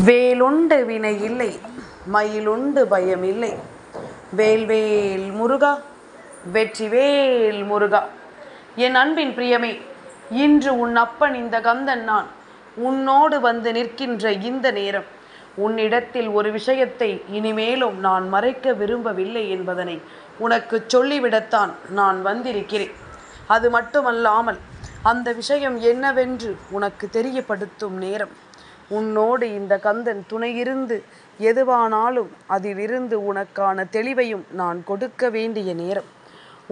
வேலுண்டு வினை இல்லை, மயிலுண்டு பயம் இல்லை. வேல்வேல் முருகா, வெற்றிவேல் முருகா. என் அன்பின் பிரியமே, இன்று உன் அப்பன் இந்த கந்தன் நான் உன்னோடு வந்து நிற்கின்ற இந்த நேரம், உன்னிடத்தில் ஒரு விஷயத்தை இனிமேலும் நான் மறைக்க விரும்பவில்லை என்பதனை உனக்கு சொல்லிவிடத்தான் நான் வந்திருக்கிறேன். அது மட்டுமல்லாமல் அந்த விஷயம் என்னவென்று உனக்கு தெரியப்படுத்தும் நேரம், உன்னோடு இந்த கந்தன் துணையிருந்து எதுவானாலும் அதிலிருந்து உனக்கான தெளிவையும் நான் கொடுக்க வேண்டிய நேரம்.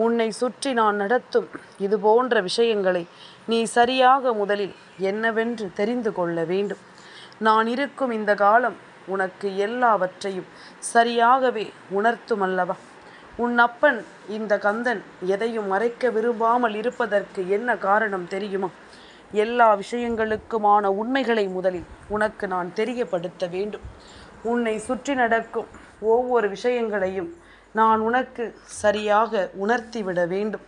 உன்னை சுற்றி நான் நடத்தும் இது போன்ற விஷயங்களை நீ சரியாக முதலில் என்னவென்று தெரிந்து கொள்ள வேண்டும். நான் இருக்கும் இந்த காலம் உனக்கு எல்லாவற்றையும் சரியாகவே உணர்த்தும் அல்லவா? உன் அப்பன் இந்த கந்தன் எதையும் மறைக்க விரும்பாமல் இருப்பதற்கு என்ன காரணம் தெரியுமா? எல்லா விஷயங்களுக்குமான உண்மைகளை முதலில் உனக்கு நான் தெரியப்படுத்த வேண்டும். உன்னை சுற்றி நடக்கும் ஒவ்வொரு விஷயங்களையும் நான் உனக்கு சரியாக உணர்த்திவிட வேண்டும்.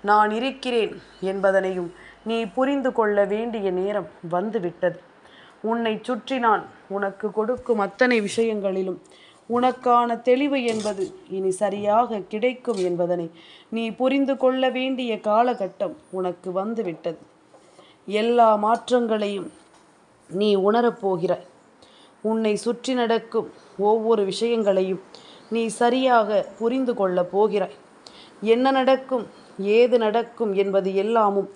நான் இருக்கிறேன் என்பதனையும் நீ புரிந்து கொள்ள வேண்டிய நேரம் வந்துவிட்டது. உன்னை சுற்றி நான் உனக்கு கொடுக்கும் அத்தனை விஷயங்களிலும் உனக்கான தெளிவு என்பது இனி சரியாக கிடைக்கும் என்பதனை நீ புரிந்து கொள்ள வேண்டிய காலகட்டம் உனக்கு வந்துவிட்டது. எல்லா மாற்றங்களையும் நீ உணரப்போகிறாய். உன்னை சுற்றி நடக்கும் ஒவ்வொரு விஷயங்களையும் நீ சரியாக புரிந்து கொள்ளப் போகிறாய். என்ன நடக்கும், ஏது நடக்கும் என்பது எல்லாமும்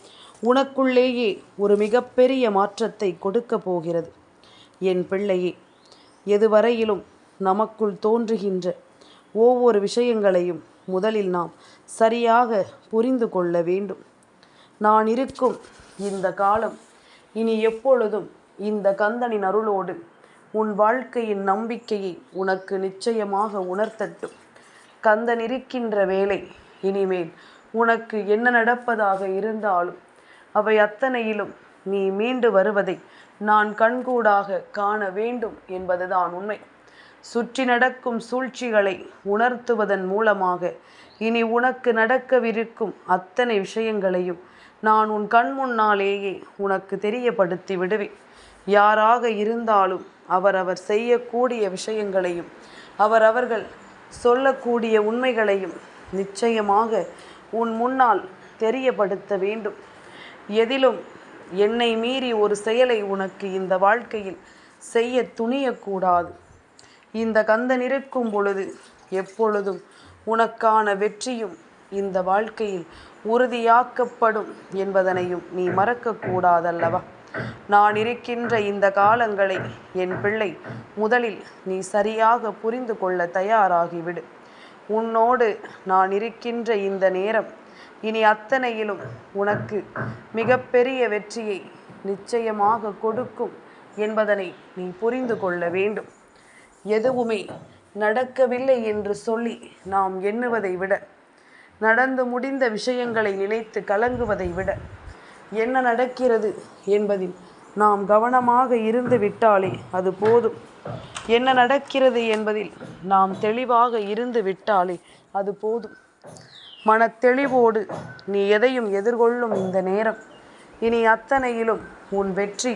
உனக்குள்ளேயே ஒரு மிகப்பெரிய மாற்றத்தை கொடுக்க போகிறது. என் பிள்ளையே, எதுவரையிலும் நமக்குள் தோன்றுகின்ற ஒவ்வொரு விஷயங்களையும் முதலில் நாம் சரியாக புரிந்து கொள்ள வேண்டும். நான் இருக்கும் இந்த காலம் இனி எப்பொழுதும் இந்த கந்தனின் அருளோடு உன் வாழ்க்கையின் நம்பிக்கையை உனக்கு நிச்சயமாக உணர்த்தட்டும். கந்தன் இருக்கின்ற வேளை இனிமேல் உனக்கு என்ன நடப்பதாக இருந்தாலும் அவை அத்தனையிலும் நீ மீண்டு வருவதை நான் கண்கூடாக காண வேண்டும் என்பதுதான் உண்மை. சுற்றி நடக்கும் சூழ்ச்சிகளை உணர்த்துவதன் மூலமாக இனி உனக்கு நடக்கவிருக்கும் அத்தனை விஷயங்களையும் நான் உன் கண் முன்னாலேயே உனக்கு தெரியப்படுத்தி விடுவேன். யாராக இருந்தாலும் அவரவர் செய்யக்கூடிய விஷயங்களையும் அவர்கள் சொல்லக்கூடிய உண்மைகளையும் நிச்சயமாக உன் முன்னால் தெரியப்படுத்த வேண்டும். எதிலும் என்னை மீறி ஒரு செயலை உனக்கு இந்த வாழ்க்கையில் செய்ய துணியக்கூடாது. இந்த கந்தன் இருக்கும் பொழுது எப்பொழுதும் உனக்கான வெற்றியும் இந்த வாழ்க்கையில் உறுதியாக்கப்படும் என்பதனையும் நீ மறக்கக்கூடாதல்லவா? நான் இருக்கின்ற இந்த காலங்களை என் பிள்ளை முதலில் நீ சரியாக புரிந்து கொள்ள தயாராகிவிடு. உன்னோடு நான் இருக்கின்ற இந்த நேரம் இனி அத்தனையிலும் உனக்கு மிகப்பெரிய வெற்றியை நிச்சயமாக கொடுக்கும் என்பதனை நீ புரிந்து கொள்ள வேண்டும். எதுவுமே நடக்கவில்லை என்று சொல்லி நாம் எண்ணுவதை விட, நடந்து முடிந்த விஷயங்களை நினைத்து கலங்குவதை விட, என்ன நடக்கிறது என்பதில் நாம் கவனமாக இருந்து விட்டாலே அது போதும். என்ன நடக்கிறது என்பதில் நாம் தெளிவாக இருந்து விட்டாலே அது போதும். மனத்தெளிவோடு நீ எதையும் எதிர்கொள்ளும் இந்த நேரம் இனி அத்தனையிலும் உன் வெற்றி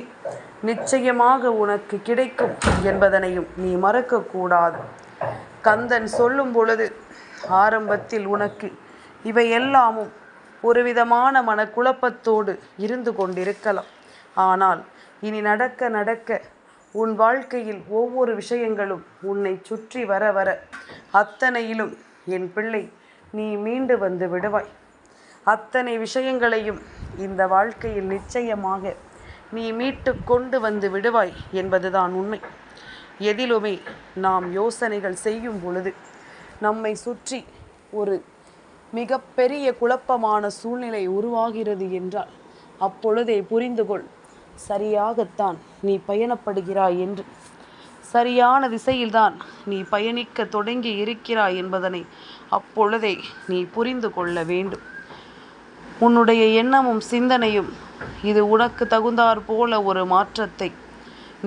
நிச்சயமாக உனக்கு கிடைக்கும் என்பதனையும் நீ மறக்கக்கூடாது. கந்தன் சொல்லும் பொழுது ஆரம்பத்தில் உனக்கு இவை எல்லாமும் ஒரு விதமான மனக்குழப்பத்தோடு இருந்து கொண்டிருக்கலாம். ஆனால் இனி நடக்க நடக்க உன் வாழ்க்கையில் ஒவ்வொரு விஷயங்களும் உன்னை சுற்றி வர வர அத்தனையிலும் என் பிள்ளை நீ மீண்டு வந்து விடுவாய். அத்தனை விஷயங்களையும் இந்த வாழ்க்கையில் நிச்சயமாக நீ மீட்டு கொண்டு வந்து விடுவாய் என்பதுதான் உண்மை. எதிலுமே நாம் யோசனைகள் செய்யும் பொழுது நம்மை சுற்றி ஒரு மிகப்பெரிய குழப்பமான சூழ்நிலை உருவாகிறது என்றால் அப்பொழுதே புரிந்து கொள், சரியாகத்தான் நீ பயணப்படுகிறாய் என்று. சரியான திசையில்தான் நீ பயணிக்க தொடங்கி இருக்கிறாய் என்பதனை அப்பொழுதே நீ புரிந்து கொள்ள வேண்டும். உன்னுடைய எண்ணமும் சிந்தனையும் இது உனக்கு தகுந்தாற் போல ஒரு மாற்றத்தை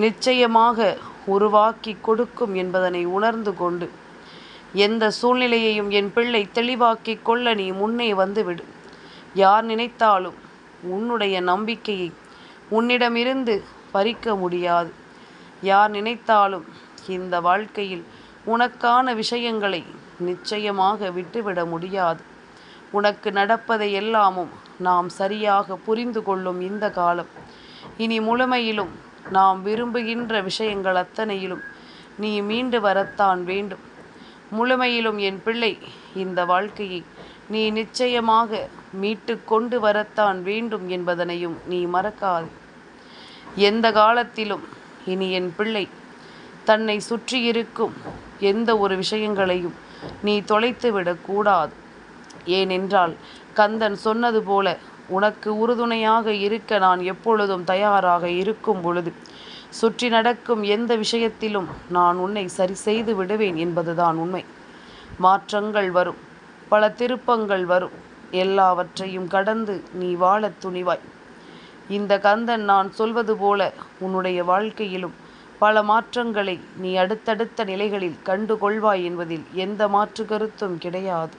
நிச்சயமாக உருவாக்கி கொடுக்கும் என்பதனை உணர்ந்து கொண்டு எந்த சூழ்நிலையையும் என் பிள்ளை தெளிவாக்கி கொள்ள நீ முன்னே வந்துவிடு. யார் நினைத்தாலும் உன்னுடைய நம்பிக்கையை உன்னிடமிருந்து பறிக்க முடியாது. யார் நினைத்தாலும் இந்த வாழ்க்கையில் உனக்கான விஷயங்களை நிச்சயமாக விட்டுவிட முடியாது. உனக்கு நடப்பதை எல்லாமும் நாம் சரியாக புரிந்து கொள்ளும் இந்த காலம் இனி முழுமையிலும் நாம் விரும்புகின்ற விஷயங்கள் அத்தனையிலும் நீ மீண்டு வரத்தான் வேண்டும். முழுமையிலும் என் பிள்ளை இந்த வாழ்க்கையை நீ நிச்சயமாக மீட்டு கொண்டு வரத்தான் வேண்டும் என்பதனையும் நீ மறக்காது. எந்த காலத்திலும் இனி என் பிள்ளை தன்னை சுற்றியிருக்கும் எந்த ஒரு விஷயங்களையும் நீ தொலைத்து விடக்கூடாது. ஏனென்றால் கந்தன் சொன்னது போல உனக்கு உறுதுணையாக இருக்க நான் எப்பொழுதும் தயாராக இருக்கும் பொழுது சுற்றி நடக்கும் எந்த விஷயத்திலும் நான் உன்னை சரி செய்து விடுவேன் என்பதுதான் உண்மை. மாற்றங்கள் வரும், பல திருப்பங்கள் வரும், எல்லாவற்றையும் கடந்து நீ வாழத் துணிவாய். இந்த கந்தன் நான் சொல்வது போல உன்னுடைய வாழ்க்கையிலும் பல மாற்றங்களை நீ அடுத்தடுத்த நிலைகளில் கண்டு கொள்வாய் என்பதில் எந்த மாற்று கருத்தும் கிடையாது.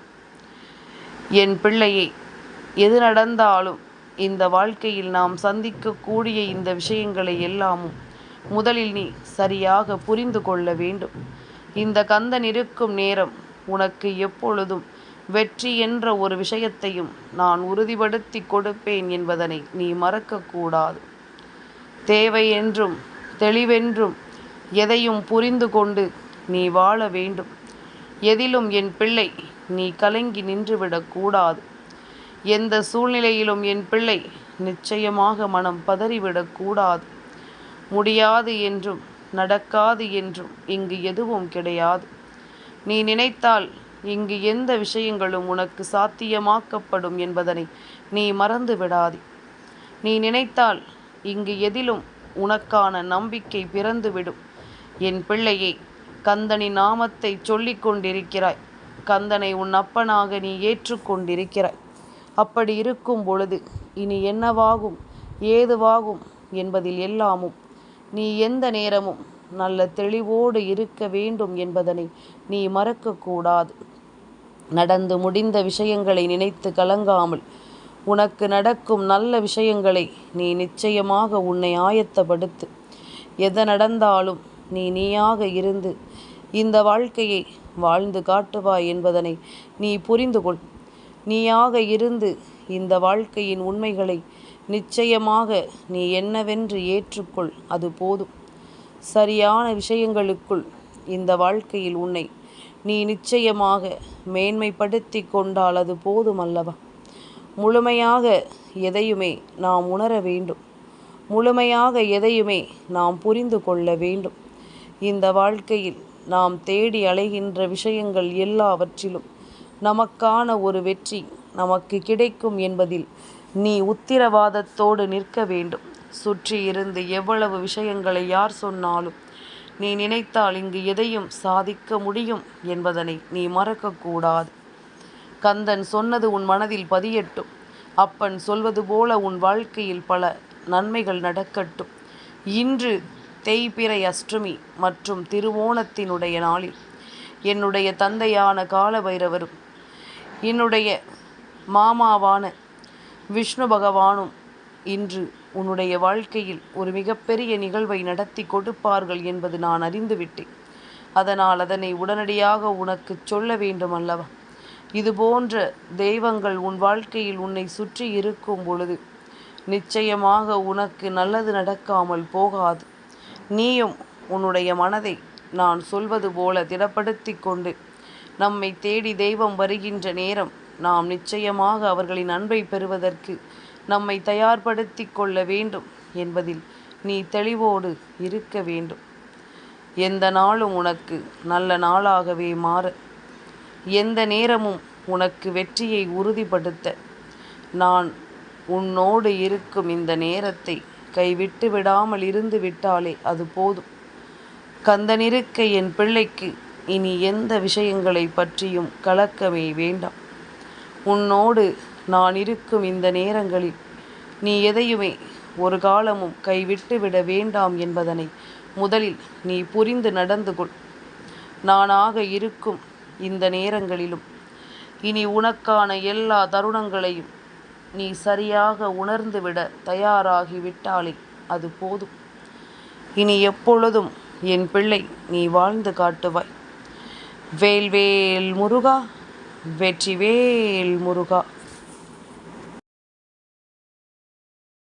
என் பிள்ளையை, எது நடந்தாலும் இந்த வாழ்க்கையில் நாம் சந்திக்கக்கூடிய இந்த விஷயங்களை எல்லாமும் முதலில் நீ சரியாக புரிந்து கொள்ள வேண்டும். இந்த கந்தன் இருக்கும் நேரம் உனக்கு எப்பொழுதும் வெற்றி என்ற ஒரு விஷயத்தையும் நான் உறுதிப்படுத்தி கொடுப்பேன் என்பதனை நீ மறக்கக்கூடாது. தேவை என்றும் தெளிவென்றும் எதையும் புரிந்து கொண்டு நீ வாழ வேண்டும். எதிலும் என் பிள்ளை நீ கலங்கி நின்றுவிடக்கூடாது. எந்த சூழ்நிலையிலும் என் பிள்ளை நிச்சயமாக மனம் பதறிவிடக்கூடாது. முடியாது என்றும் நடக்காது என்றும் இங்கு எதுவும் கிடையாது. நீ நினைத்தால் இங்கு எந்த விஷயங்களும் உனக்கு சாத்தியமாக்கப்படும் என்பதனை நீ மறந்து விடாதே. நீ நினைத்தால் இங்கு எதிலும் உனக்கான நம்பிக்கை பிறந்துவிடும். என் பிள்ளையே, கந்தனின் நாமத்தை சொல்லிக் கொண்டிருக்கிறாய். கந்தனை உன் அப்பனாக நீ ஏற்றுக்கொண்டிருக்கிறாய். அப்படி இருக்கும் பொழுது இனி என்னவாகும் ஏதுவாகும் என்பதில் எல்லாமும் நீ எந்த நேரமும் நல்ல தெளிவோடு இருக்க வேண்டும் என்பதனை நீ மறக்கக்கூடாது. நடந்து முடிந்த விஷயங்களை நினைத்து கலங்காமல் உனக்கு நடக்கும் நல்ல விஷயங்களை நீ நிச்சயமாக உன்னை ஆயத்தப்படுத்து. எது நடந்தாலும் நீயாக இருந்து இந்த வாழ்க்கையை வாழ்ந்து காட்டுவாய் என்பதனை நீ புரிந்து கொள். நீயாக இருந்து இந்த வாழ்க்கையின் உண்மைகளை நிச்சயமாக நீ என்னவென்று ஏற்றுக்கொள். அது போதும். சரியான விஷயங்களுக்குள் இந்த வாழ்க்கையில் உன்னை நீ நிச்சயமாக மேன்மைப்படுத்தி கொண்டால் அது போதும் அல்லவா? முழுமையாக எதையுமே நாம் உணர வேண்டும். முழுமையாக எதையுமே நாம் புரிந்து கொள்ள வேண்டும். இந்த வாழ்க்கையில் நாம் தேடி அலைகின்ற விஷயங்கள் எல்லாவற்றிலும் நமக்கான ஒரு வெற்றி நமக்கு கிடைக்கும் என்பதில் நீ உத்திரவாதத்தோடு நிற்க வேண்டும். சுற்றி இருந்து எவ்வளவு விஷயங்களை யார் சொன்னாலும் நீ நினைத்தால் இங்கு எதையும் சாதிக்க முடியும் என்பதனை நீ மறக்கக்கூடாது. கந்தன் சொன்னது உன் மனதில் பதியட்டும். அப்பன் சொல்வது போல உன் வாழ்க்கையில் பல நன்மைகள் நடக்கட்டும். இன்று தேய்பிறை அஷ்டமி மற்றும் திருவோணத்தினுடைய நாளில் என்னுடைய தந்தையான காலபைரவரும் என்னுடைய மாமாவான விஷ்ணு பகவானும் இன்று உன்னுடைய வாழ்க்கையில் ஒரு மிகப்பெரிய நிகழ்வை நடத்தி கொடுப்பார்கள் என்பது நான் அறிந்துவிட்டேன். அதனால் அதனை உடனடியாக உனக்கு சொல்ல வேண்டும் அல்லவா? இதுபோன்ற தெய்வங்கள் உன் வாழ்க்கையில் உன்னை சுற்றி இருக்கும் பொழுது நிச்சயமாக உனக்கு நல்லது நடக்காமல் போகாது. நீயும் உன்னுடைய மனதை நான் சொல்வது போல திடப்படுத்தி கொண்டு நம்மை தேடி தெய்வம் வருகின்ற நேரம் நாம் நிச்சயமாக அவர்களின் அன்பை பெறுவதற்கு நம்மை தயார்படுத்தி கொள்ள வேண்டும் என்பதில் நீ தெளிவோடு இருக்க வேண்டும். எந்த நாளும் உனக்கு நல்ல நாளாகவே மாற, எந்த நேரமும் உனக்கு வெற்றியை உறுதிப்படுத்த நான் உன்னோடு இருக்கும் இந்த நேரத்தை கைவிட்டு விடாமல் இருந்து விட்டாலே அது போதும். கந்தனிருக்க என் பிள்ளைக்கு இனி எந்த விஷயங்களை பற்றியும் கலக்கமே வேண்டாம். உன்னோடு நான் இருக்கும் இந்த நேரங்களில் நீ எதையுமே ஒரு காலமும் கைவிட்டு விட வேண்டாம் என்பதனை முதலில் நீ புரிந்து நடந்து கொள். நானாக இருக்கும் இந்த நேரங்களிலும் இனி உனக்கான எல்லா தருணங்களையும் நீ சரியாக உணர்ந்துவிட தயாராகிவிட்டாலே அது போதும். இனி எப்பொழுதும் என் பிள்ளை நீ வாழ்ந்து காட்டுவாய். வேல்வேல் முருகா, வெற்றிவேல் முருகா.